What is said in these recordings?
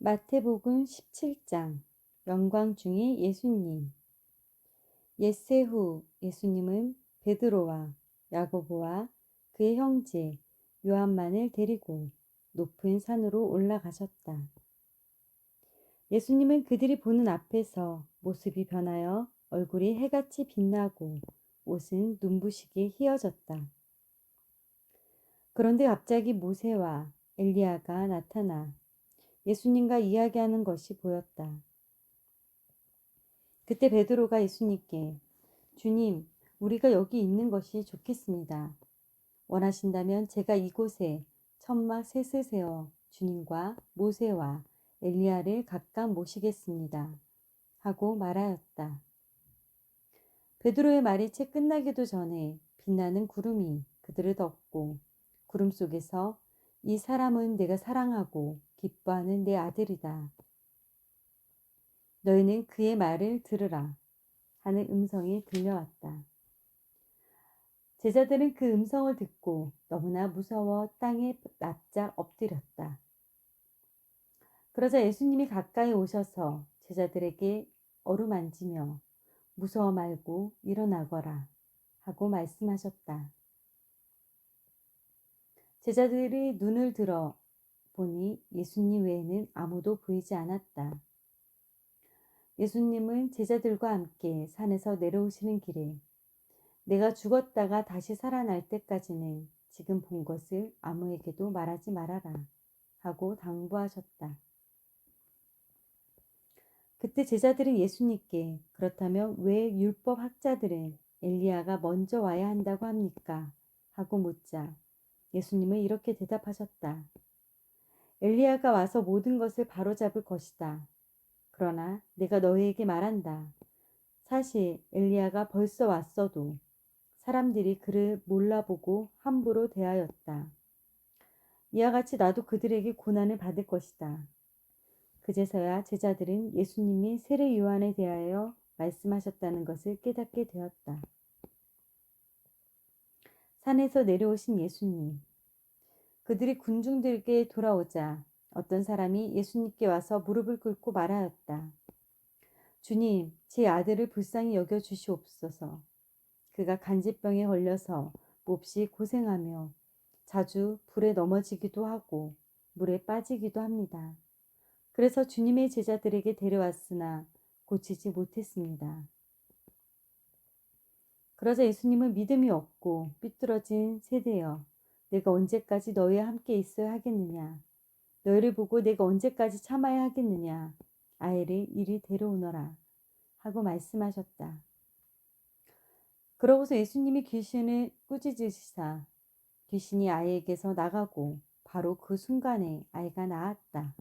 마태복음 17장 영광 중의 예수님. 엿새 후 예수님은 베드로와 야고보와 그의 형제 요한만을 데리고 높은 산으로 올라가셨다. 예수님은 그들이 보는 앞에서 모습이 변하여 얼굴이 해같이 빛나고 옷은 눈부시게 휘어졌다. 그런데 갑자기 모세와 엘리야가 나타나 예수님과 이야기하는 것이 보였다. 그때 베드로가 예수님께 주님, 우리가 여기 있는 것이 좋겠습니다. 원하신다면 제가 이곳에 천막 셋을 세워 주님과 모세와 엘리야를 각각 모시겠습니다. 하고 말하였다. 베드로의 말이 채 끝나기도 전에 빛나는 구름이 그들을 덮고 구름 속에서 이 사람은 내가 사랑하고 기뻐하는 내 아들이다. 너희는 그의 말을 들으라 하는 음성이 들려왔다. 제자들은 그 음성을 듣고 너무나 무서워 땅에 납작 엎드렸다. 그러자 예수님이 가까이 오셔서 제자들에게 어루만지며 무서워 말고 일어나거라 하고 말씀하셨다. 제자들이 눈을 들어 보니 예수님 외에는 아무도 보이지 않았다. 예수님은 제자들과 함께 산에서 내려오시는 길에 내가 죽었다가 다시 살아날 때까지는 지금 본 것을 아무에게도 말하지 말아라 하고 당부하셨다. 그때 제자들은 예수님께 그렇다면 왜 율법 학자들은 엘리야가 먼저 와야 한다고 합니까? 하고 묻자 예수님은 이렇게 대답하셨다. 엘리야가 와서 모든 것을 바로잡을 것이다. 그러나 내가 너희에게 말한다. 사실 엘리야가 벌써 왔어도 사람들이 그를 몰라보고 함부로 대하였다. 이와 같이 나도 그들에게 고난을 받을 것이다. 그제서야 제자들은 예수님이 세례 요한에 대하여 말씀하셨다는 것을 깨닫게 되었다. 산에서 내려오신 예수님. 그들이 군중들에게 돌아오자 어떤 사람이 예수님께 와서 무릎을 꿇고 말하였다. 주님, 제 아들을 불쌍히 여겨 주시옵소서. 그가 간질병에 걸려서 몹시 고생하며 자주 불에 넘어지기도 하고 물에 빠지기도 합니다. 그래서 주님의 제자들에게 데려왔으나 고치지 못했습니다. 그러자 예수님은 믿음이 없고 삐뚤어진 세대여, 내가 언제까지 너희와 함께 있어야 하겠느냐? 너희를 보고 내가 언제까지 참아야 하겠느냐? 아이를 이리 데려오너라 하고 말씀하셨다. 그러고서 예수님이 귀신을 꾸짖으시사 귀신이 아이에게서 나가고 바로 그 순간에 아이가 나았다.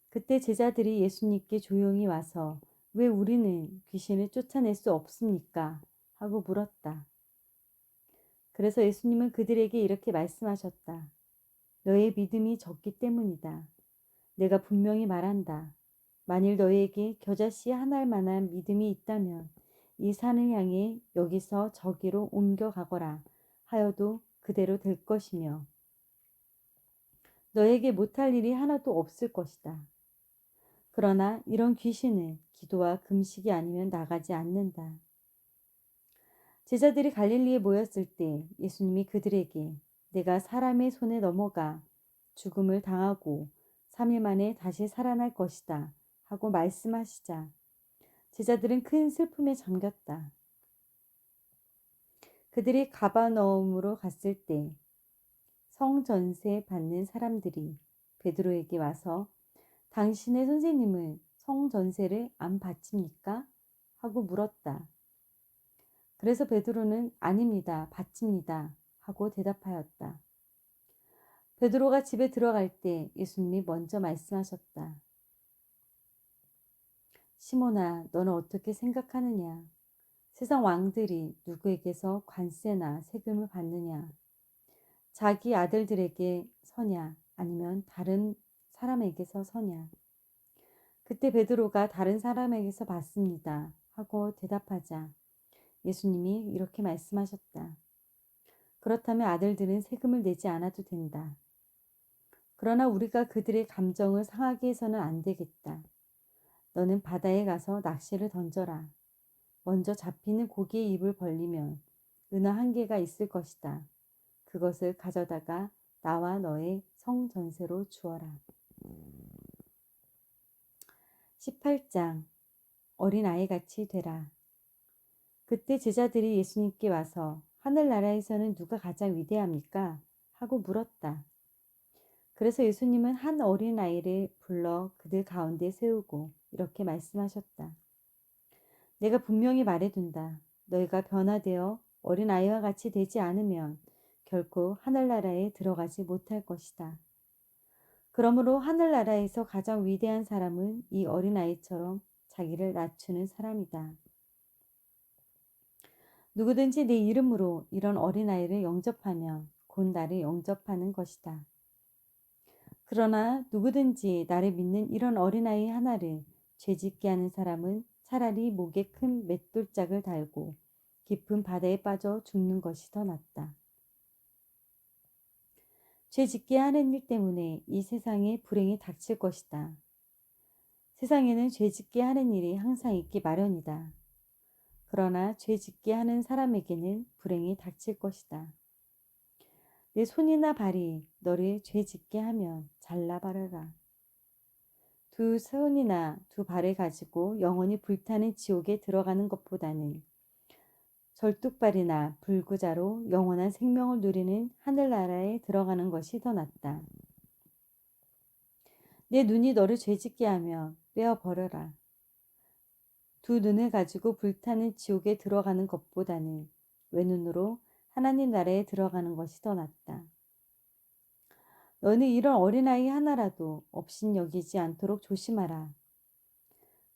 그때 제자들이 예수님께 조용히 와서 왜 우리는 귀신을 쫓아낼 수 없습니까? 하고 물었다. 그래서 예수님은 그들에게 이렇게 말씀하셨다. 너의 믿음이 적기 때문이다. 내가 분명히 말한다. 만일 너희에게 겨자씨 하나일 만한 믿음이 있다면 이 산을 향해 여기서 저기로 옮겨가거라 하여도 그대로 될 것이며 너에게 못할 일이 하나도 없을 것이다. 그러나 이런 귀신은 기도와 금식이 아니면 나가지 않는다. 제자들이 갈릴리에 모였을 때 예수님이 그들에게 내가 사람의 손에 넘어가 죽음을 당하고 3일 만에 다시 살아날 것이다 하고 말씀하시자 제자들은 큰 슬픔에 잠겼다. 그들이 가버너움으로 갔을 때 성전세 받는 사람들이 베드로에게 와서 당신의 선생님은 성전세를 안 바칩니까? 하고 물었다. 그래서 베드로는 아닙니다. 바칩니다. 하고 대답하였다. 베드로가 집에 들어갈 때 예수님이 먼저 말씀하셨다. 시몬아, 너는 어떻게 생각하느냐? 세상 왕들이 누구에게서 관세나 세금을 받느냐? 자기 아들들에게 서냐? 아니면 다른 사람에게서 서냐? 그때 베드로가 다른 사람에게서 받습니다. 하고 대답하자 예수님이 이렇게 말씀하셨다. 그렇다면 아들들은 세금을 내지 않아도 된다. 그러나 우리가 그들의 감정을 상하게 해서는 안 되겠다. 너는 바다에 가서 낚시를 던져라. 먼저 잡히는 고기의 입을 벌리면 은어 한 개가 있을 것이다. 그것을 가져다가 나와 너의 성전세로 주어라. 18장 어린아이같이 되라. 그때 제자들이 예수님께 와서 하늘나라에서는 누가 가장 위대합니까? 하고 물었다. 그래서 예수님은 한 어린아이를 불러 그들 가운데 세우고 이렇게 말씀하셨다. 내가 분명히 말해둔다. 너희가 변화되어 어린아이와 같이 되지 않으면 결코 하늘나라에 들어가지 못할 것이다. 그러므로 하늘나라에서 가장 위대한 사람은 이 어린아이처럼 자기를 낮추는 사람이다. 누구든지 내 이름으로 이런 어린아이를 영접하면 곧 나를 영접하는 것이다. 그러나 누구든지 나를 믿는 이런 어린아이 하나를 죄짓게 하는 사람은 차라리 목에 큰 맷돌짝을 달고 깊은 바다에 빠져 죽는 것이 더 낫다. 죄짓게 하는 일 때문에 이 세상에 불행이 닥칠 것이다. 세상에는 죄짓게 하는 일이 항상 있기 마련이다. 그러나 죄짓게 하는 사람에게는 불행이 닥칠 것이다. 내 손이나 발이 너를 죄짓게 하면 잘라버려라. 두 손이나 두 발을 가지고 영원히 불타는 지옥에 들어가는 것보다는 절뚝발이나 불구자로 영원한 생명을 누리는 하늘나라에 들어가는 것이 더 낫다. 내 눈이 너를 죄짓게 하며 빼어버려라. 두 눈을 가지고 불타는 지옥에 들어가는 것보다는 외눈으로 하나님 나라에 들어가는 것이 더 낫다. 너는 이런 어린아이 하나라도 업신여기지 않도록 조심하라.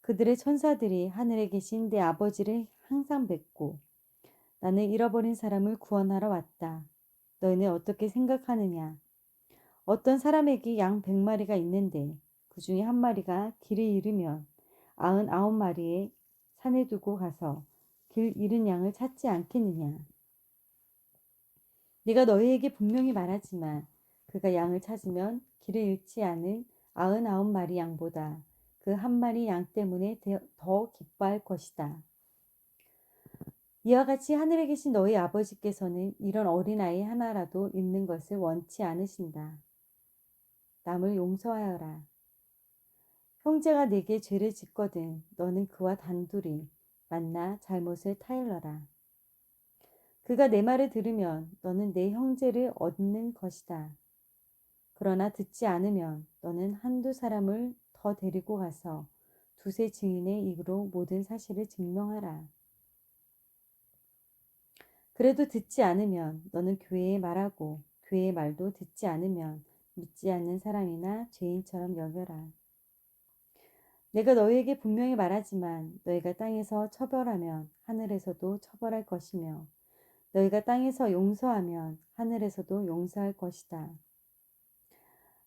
그들의 천사들이 하늘에 계신 내 아버지를 항상 뵙고 나는 잃어버린 사람을 구원하러 왔다. 너희는 어떻게 생각하느냐? 어떤 사람에게 양 100마리가 있는데 그 중에 한 마리가 길을 잃으면 99마리에 산에 두고 가서 길 잃은 양을 찾지 않겠느냐? 내가 너희에게 분명히 말하지만 그가 양을 찾으면 길을 잃지 않은 99마리 양보다 그 한 마리 양 때문에 더 기뻐할 것이다. 이와 같이 하늘에 계신 너희 아버지께서는 이런 어린아이 하나라도 있는 것을 원치 않으신다. 남을 용서하여라. 형제가 내게 죄를 짓거든 너는 그와 단둘이 만나 잘못을 타일러라. 그가 내 말을 들으면 너는 내 형제를 얻는 것이다. 그러나 듣지 않으면 너는 한두 사람을 더 데리고 가서 두세 증인의 입으로 모든 사실을 증명하라. 그래도 듣지 않으면 너는 교회에 말하고 교회의 말도 듣지 않으면 믿지 않는 사람이나 죄인처럼 여겨라. 내가 너희에게 분명히 말하지만 너희가 땅에서 처벌하면 하늘에서도 처벌할 것이며 너희가 땅에서 용서하면 하늘에서도 용서할 것이다.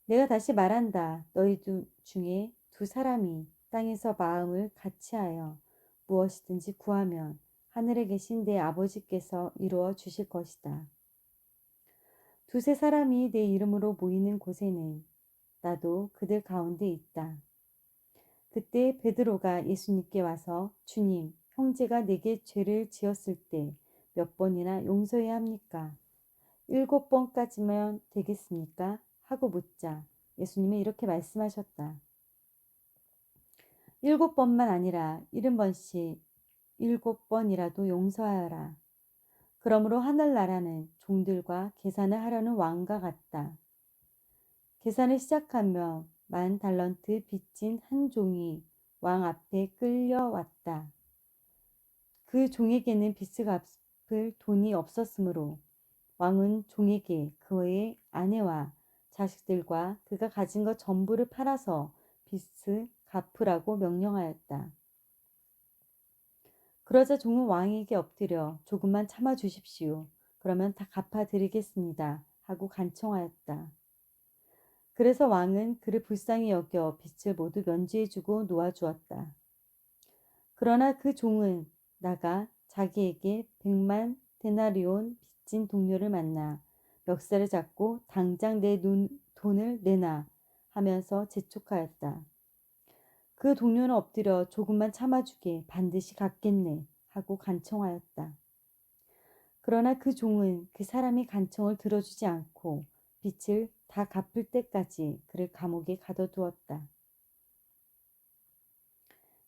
내가 다시 말한다. 너희 중에 두 사람이 땅에서 마음을 같이하여 무엇이든지 구하면 하늘에 계신 내 아버지께서 이루어 주실 것이다. 두세 사람이 내 이름으로 모이는 곳에는 나도 그들 가운데 있다. 그때 베드로가 예수님께 와서 주님, 형제가 내게 죄를 지었을 때 몇 번이나 용서해야 합니까? 7번까지면 되겠습니까? 하고 묻자 예수님은 이렇게 말씀하셨다. 7번만 아니라 70번씩 7번이라도 용서하여라. 그러므로 하늘나라는 종들과 계산을 하려는 왕과 같다. 계산을 시작하며 10달란트 빚진 한 종이 왕 앞에 끌려왔다. 그 종에게는 빚을 돈이 없었으므로 왕은 종에게 그의 아내와 자식들과 그가 가진 것 전부를 팔아서 빚을 갚으라고 명령하였다. 그러자 종은 왕에게 엎드려 조금만 참아 주십시오. 그러면 다 갚아드리겠습니다. 하고 간청하였다. 그래서 왕은 그를 불쌍히 여겨 빚을 모두 면제해주고 놓아주었다. 그러나 그 종은 나가 자기에게 100만 데나리온 빚진 동료를 만나 멱살을 잡고 당장 내 돈을 내놔 하면서 재촉하였다. 그 동료는 엎드려 조금만 참아주게 반드시 갚겠네 하고 간청하였다. 그러나 그 종은 그 사람이 간청을 들어주지 않고 빚을 다 갚을 때까지 그를 감옥에 가둬두었다.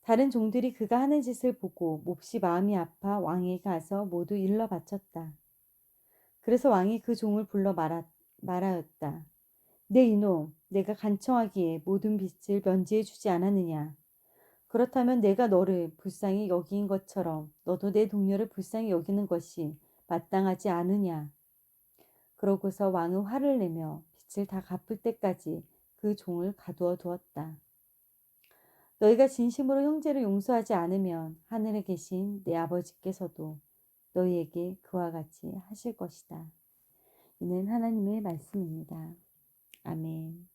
다른 종들이 그가 하는 짓을 보고 몹시 마음이 아파 왕에게 가서 모두 일러 바쳤다. 그래서 왕이 그 종을 불러 말하였다. 내 이놈, 내가 간청하기에 모든 빚을 면제해 주지 않았느냐? 그렇다면 내가 너를 불쌍히 여긴 것처럼 너도 내 동료를 불쌍히 여기는 것이 마땅하지 않으냐? 그러고서 왕은 화를 내며 빚을 다 갚을 때까지 그 종을 가두어 두었다. 너희가 진심으로 형제를 용서하지 않으면 하늘에 계신 내 아버지께서도 너희에게 그와 같이 하실 것이다. 이는 하나님의 말씀입니다. 아멘.